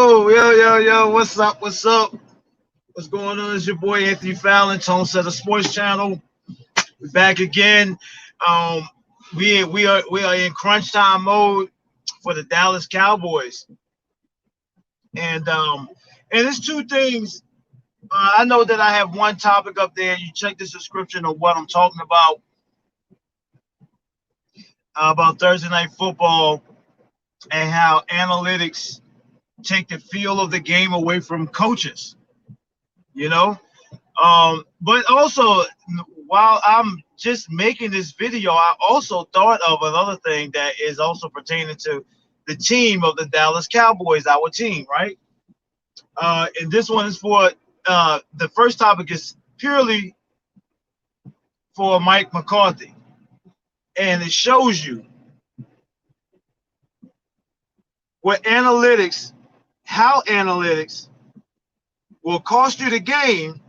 Yo. What's up? What's up? What's going on? It's your boy Anthony Fallon, Tone Setter Sports Channel. We're back again. Um, we are in crunch time mode for the Dallas Cowboys, and um, and it's two things. I know that I have one topic up there. You check the description of what I'm talking about Thursday Night Football and how analytics take the feel of the game away from coaches. You know, but also, while I'm just making this video, I also thought of another thing that is also pertaining to the team of the Dallas Cowboys, our team, right? And this one is for the first topic is purely for Mike McCarthy, and it shows you what analytics, how analytics will cost you the game.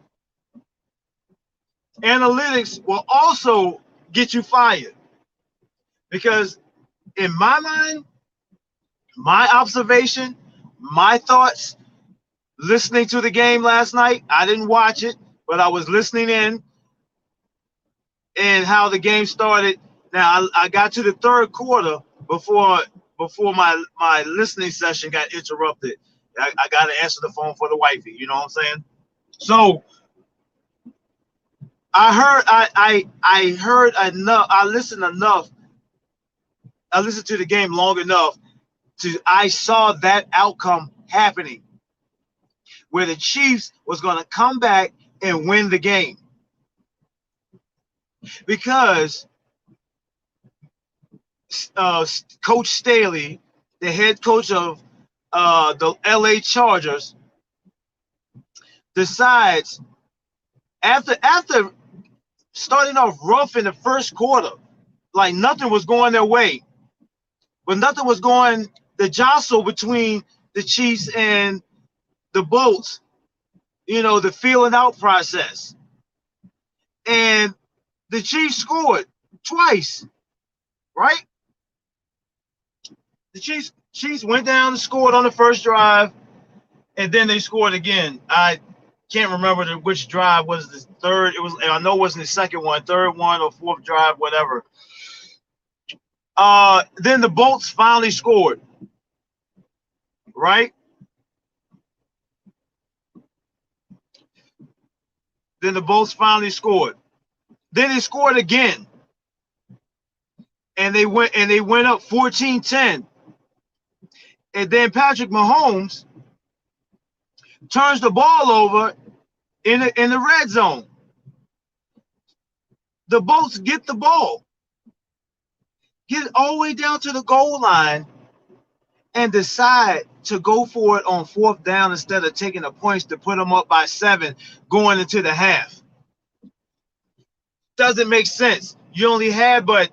Analytics will also get you fired because, in my mind, my observation, my thoughts, listening to the game last night, I didn't watch it, but I was listening in and how the game started. Now I got to the third quarter before my listening session got interrupted. I got to answer the phone for the wifey. You know what I'm saying? So I heard enough. I listened enough. I listened to the game long enough I saw that outcome happening, where the Chiefs was going to come back and win the game because Coach Staley, the head coach of the LA Chargers, decides after starting off rough in the first quarter, like nothing was going their way, but nothing was going the jostle between the Chiefs and the Bolts, the feeling out process. And the Chiefs scored twice, right? The Chiefs went down and scored on the first drive, and then they scored again. I can't remember which drive was the third. I know it wasn't the second one, third one or fourth drive, whatever. Then the Bolts finally scored, right? Then the Bolts finally scored. Then they scored again, and they went up 14-10. And then Patrick Mahomes turns the ball over in the red zone. The Bolts get the ball, get it all the way down to the goal line, and decide to go for it on fourth down instead of taking the points to put them up by 7 going into the half. Doesn't make sense. You only had but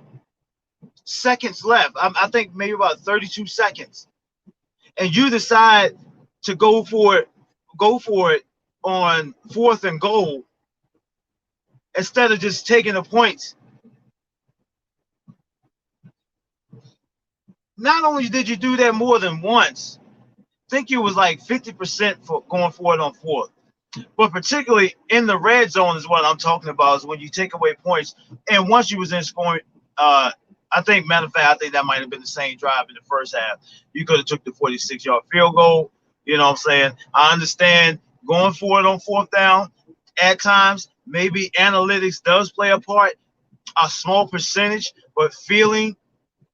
seconds left. I think maybe about 32 seconds. And you decide to go for it on fourth and goal instead of just taking the points. Not only did you do that more than once, I think you was like 50% for going for it on fourth. But particularly in the red zone is what I'm talking about, is when you take away points. And once you was in scoring, I think, matter of fact, I think that might have been the same drive in the first half. You could have took the 46-yard field goal. You know what I'm saying? I understand going for it on fourth down at times. Maybe analytics does play a part, a small percentage, but feeling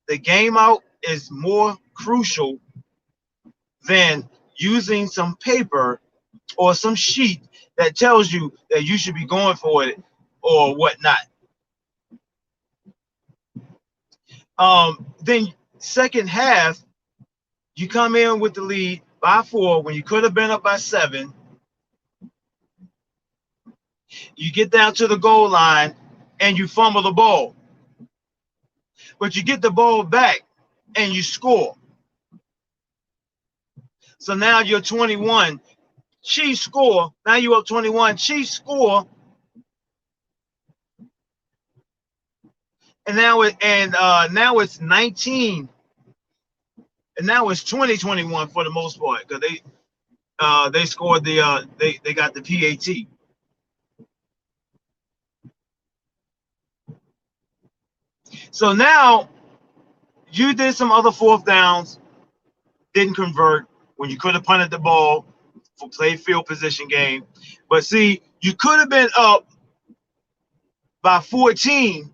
the game out is more crucial than using some paper or some sheet that tells you that you should be going for it or whatnot. Then second half, you come in with the lead by 4 when you could have been up by 7. You get down to the goal line and you fumble the ball. But you get the ball back and you score. So now you're 21. Chiefs score. Now you're up 21. Chiefs score. And now it's 19. And now it's 2021 for the most part, because They scored the they got the PAT. So now you did some other fourth downs, didn't convert when you could have punted the ball for play field position game. But see, you could have been up by 14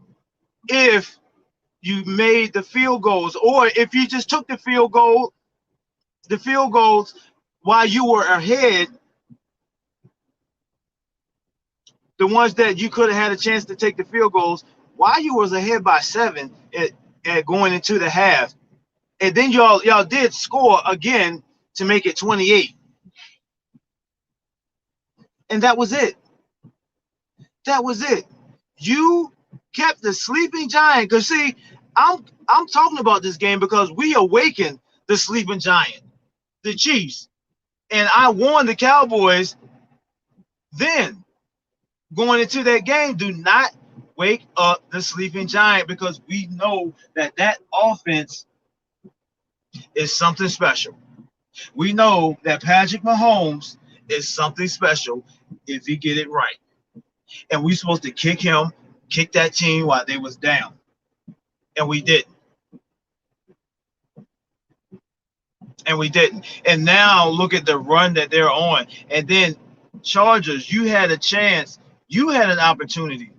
if you made the field goals, or if you just took the field goals while you were ahead, the ones that you could have had a chance to take the field goals while you was ahead by 7 at going into the half, and then y'all did score again to make it 28, and that was it. That was it. You kept the sleeping giant. Because see, I'm talking about this game because we awakened the sleeping giant, the Chiefs. And I warned the Cowboys then going into that game, do not wake up the sleeping giant, because we know that offense is something special. We know that Patrick Mahomes is something special if he get it right. And we supposed to kick that team while they was down. And we didn't. And now look at the run that they're on. And then Chargers, you had a chance. You had an opportunity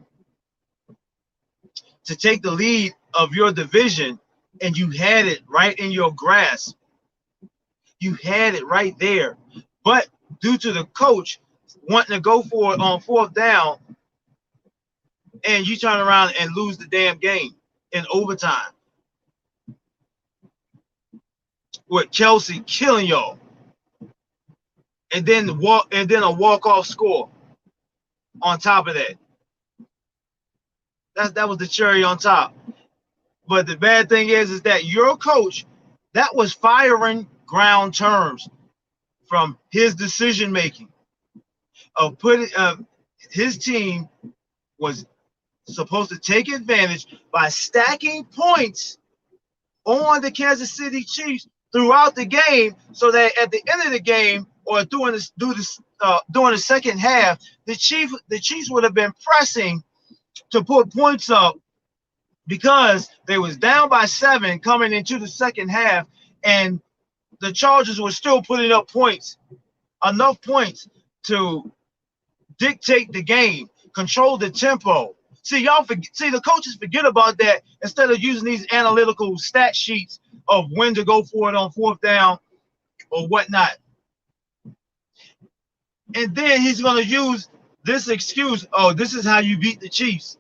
to take the lead of your division, and you had it right in your grasp. You had it right there. But due to the coach wanting to go for it on fourth down, and you turn around and lose the damn game in overtime, with Kelsey killing y'all, and then a walk-off score on top of that. That was the cherry on top. But the bad thing is that your coach, that was firing ground terms from his decision making of putting his team was supposed to take advantage by stacking points on the Kansas City Chiefs throughout the game, so that at the end of the game, or during the second half, the Chiefs would have been pressing to put points up, because they was down by 7 coming into the second half, and the Chargers were still putting up points, enough points to dictate the game, control the tempo. See, the coaches forget about that instead of using these analytical stat sheets of when to go for it on fourth down or whatnot. And then he's going to use this excuse, oh, this is how you beat the Chiefs.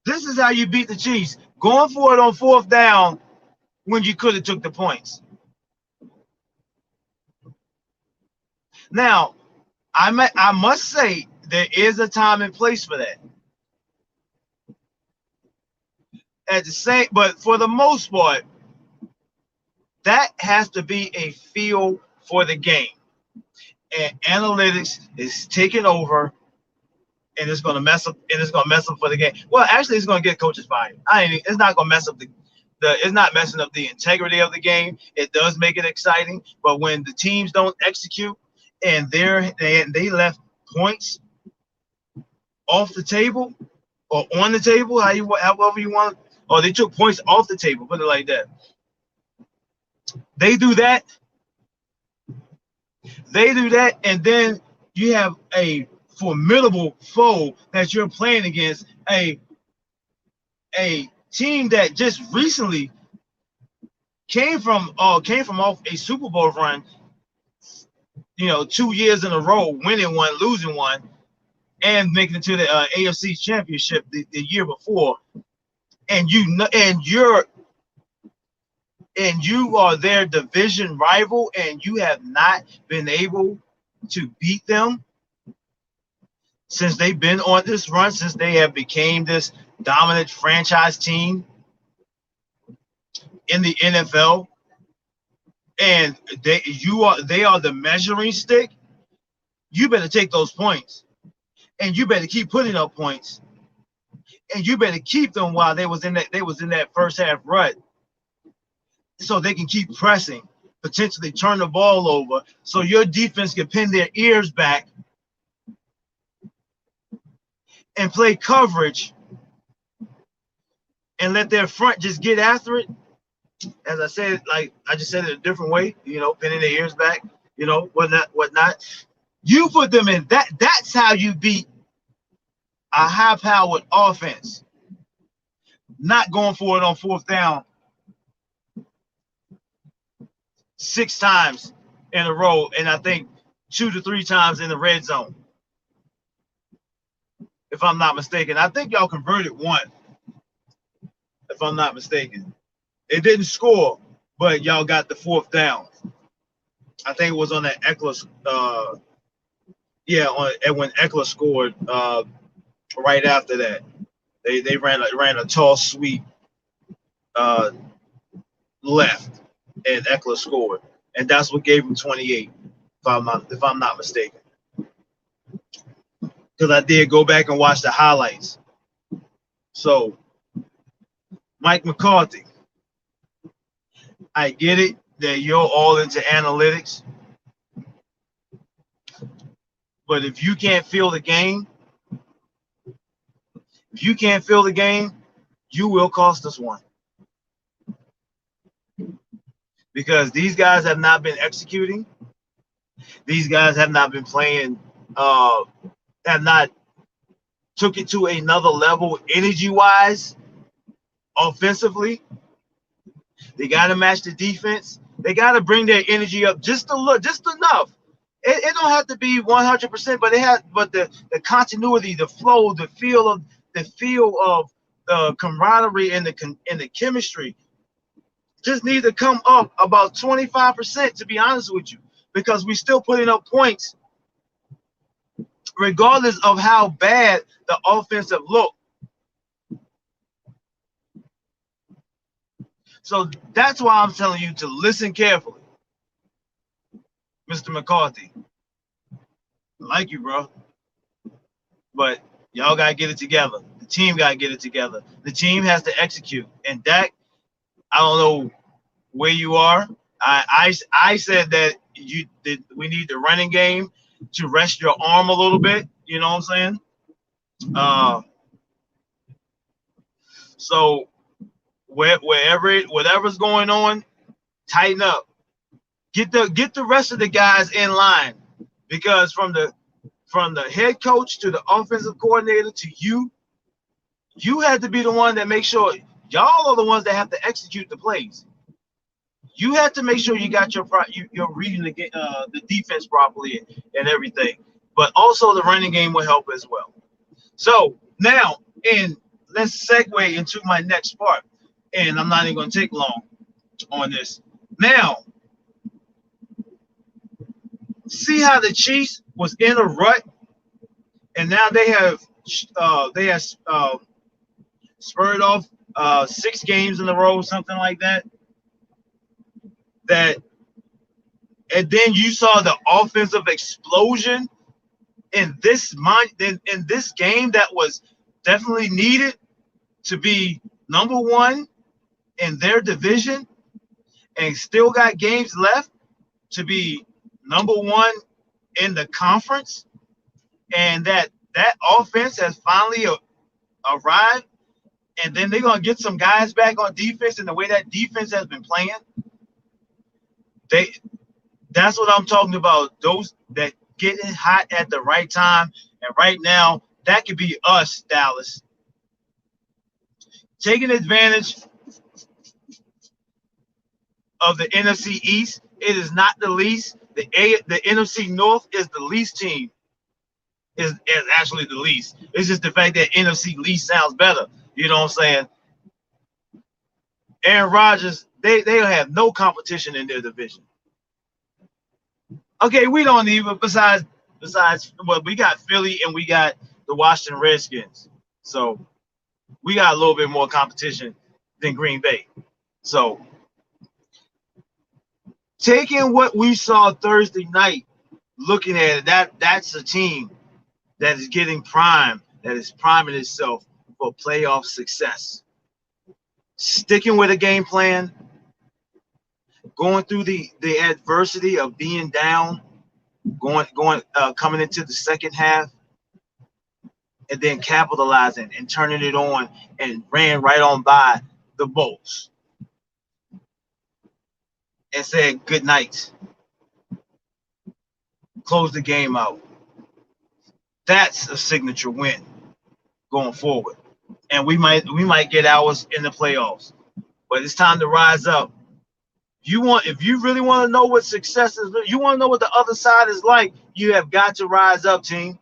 This is how you beat the Chiefs, going for it on fourth down when you could have took the points. Now, I must say there is a time and place for that. But for the most part, that has to be a feel for the game. And analytics is taking over, and it's going to mess up. And it's going to mess up for the game. Well, actually, it's going to get coaches fired. It's not going to mess up it's not messing up the integrity of the game. It does make it exciting, but when the teams don't execute and they left points off the table or on the table, however you want, or they took points off the table, put it like that. They do that, and then you have a formidable foe that you're playing against, a team that just recently came from off a Super Bowl run, 2 years in a row, winning one, losing one, and making it to the AFC Championship the year before, and you are their division rival, and you have not been able to beat them since they've been on this run, since they have became this dominant franchise team in the NFL, and they are the measuring stick. You better take those points, and you better keep putting up points, and you better keep them while they was in that first half rut, so they can keep pressing. potentially turn the ball over so your defense can pin their ears back and play coverage and let their front just get after it. As I said, like I just said it a different way, pinning their ears back, whatnot. You put them in that. That's how you beat a high-powered offense. Not going for it on fourth down 6 times in a row, and I think 2 to 3 times in the red zone, if I'm not mistaken. I think y'all converted 1, if I'm not mistaken. It didn't score, but y'all got the 4th down. I think it was on that Eckler. When Eckler scored right after that. They ran a tall sweep left, and Eckler scored, and that's what gave him 28. If I'm not mistaken, because I did go back and watch the highlights. So, Mike McCarthy, I get it that you're all into analytics, but if you can't feel the game, you will cost us one. Because these guys have not been executing. These guys have not been playing, have not took it to another level energy-wise, offensively. They got to match the defense. They got to bring their energy up just enough. It don't have to be 100%, but the continuity, the flow, the feel of the camaraderie and the chemistry just need to come up about 25%, to be honest with you, because we still putting up points regardless of how bad the offensive look. So that's why I'm telling you to listen carefully, Mr. McCarthy. I like you, bro, but y'all got to get it together. The team got to get it together. The team has to execute. And Dak, I don't know where you are. I said that we need the running game to rest your arm a little bit. You know what I'm saying? So whatever's going on, tighten up. Get the rest of the guys in line, because from the head coach to the offensive coordinator to you have to be the one that makes sure y'all are the ones that have to execute the plays. You have to make sure you got you're reading the defense properly and everything. But also the running game will help as well. So now, let's segue into my next part. And I'm not even going to take long on this. Now, see how the Chiefs was in a rut, and now they have spurred off 6 games in a row, something like that. And then you saw the offensive explosion in this game that was definitely needed to be number 1 in their division, and still got games left to be number 1 in the conference, and that offense has finally arrived, and then they're gonna get some guys back on defense, and the way that defense has been playing, that's what I'm talking about. Those that getting hot at the right time, and right now that could be us, Dallas, taking advantage of the NFC East. It is not the least. The NFC North is the least team. Is actually the least. It's just the fact that NFC least sounds better. You know what I'm saying? Aaron Rodgers, they have no competition in their division. Okay, we don't even, besides, well, we got Philly and we got the Washington Redskins. So we got a little bit more competition than Green Bay. So taking what we saw Thursday night, looking at it, that's a team that is getting primed, that is priming itself for playoff success. Sticking with a game plan, going through the adversity of being down, coming into the second half, and then capitalizing and turning it on and ran right on by the Bolts and said good night, close the game out. That's a signature win going forward. And we might get ours in the playoffs. But it's time to rise up. If you really want to know what success is, you want to know what the other side is like, you have got to rise up, team.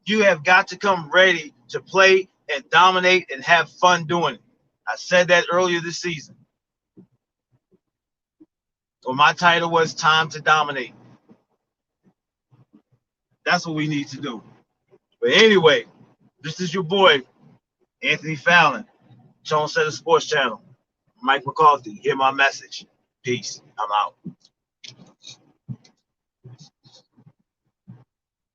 You have got to come ready to play and dominate and have fun doing it. I said that earlier this season. Well, my title was Time to Dominate. That's what we need to do. But anyway, this is your boy, Anthony Fallon, Tone Center Sports Channel. Mike McCarthy. Hear my message. Peace. I'm out.